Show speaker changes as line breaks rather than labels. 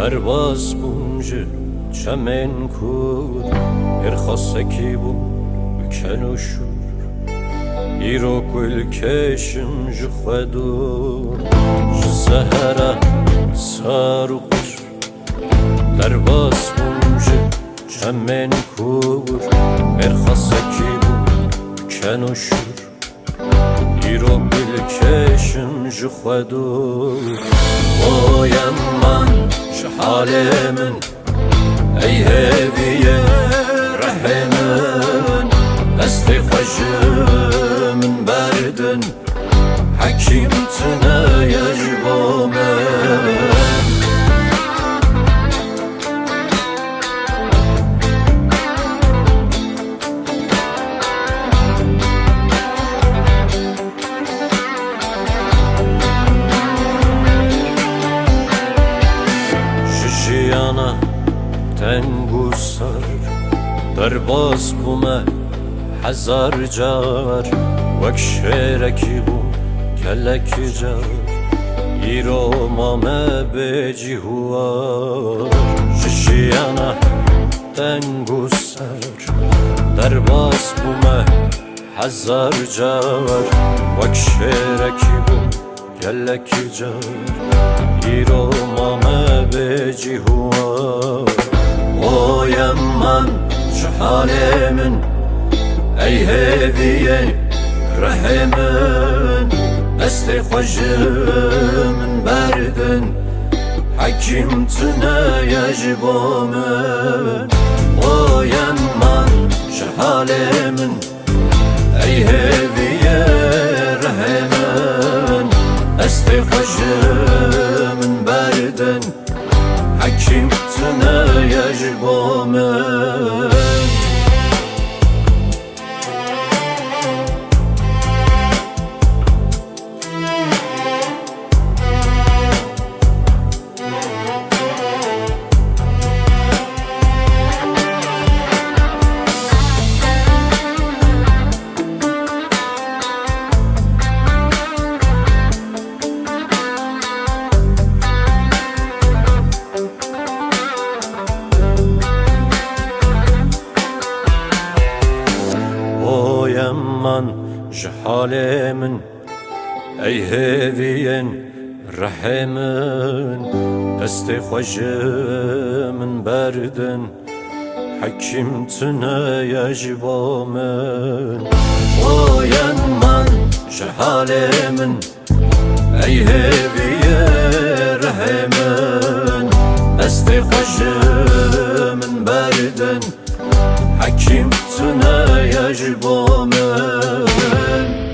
درباز بونجه چمن کود ارخاصکی بون بکن و شور ایرو گل کشم جو خودو جو زهره سارو قیر درباز بونجه چمن کود ارخاصکی بون بکن و شور ایرو گل کشم جو خودو بایم من حال من ای هویه رحمن دست خوش من بردن حکیم تنه یجبا من تنگو سر درباز بومه هزار جار وک شیرکی بوم کلکی جار ایرو مامه بجی هوار ششیانه تنگو سر درباز بومه هزار جار وک شیرکی بوم کلکی جار ایرو مامه بجی هوار بایم من چه حال من ای هویه رحمن دست خوش من بردن حکیم تنه یجبا من بایم من چه حال من ای هویه رحمن دست خوش من بردن حکیم تنه یجبا من من جحال من ای هویین رحمن دست خوش من بردن حکیم تنه یجبا من باین من جحال من ای هویین رحمن دست خوش من بردن حکیم تنه یجبا من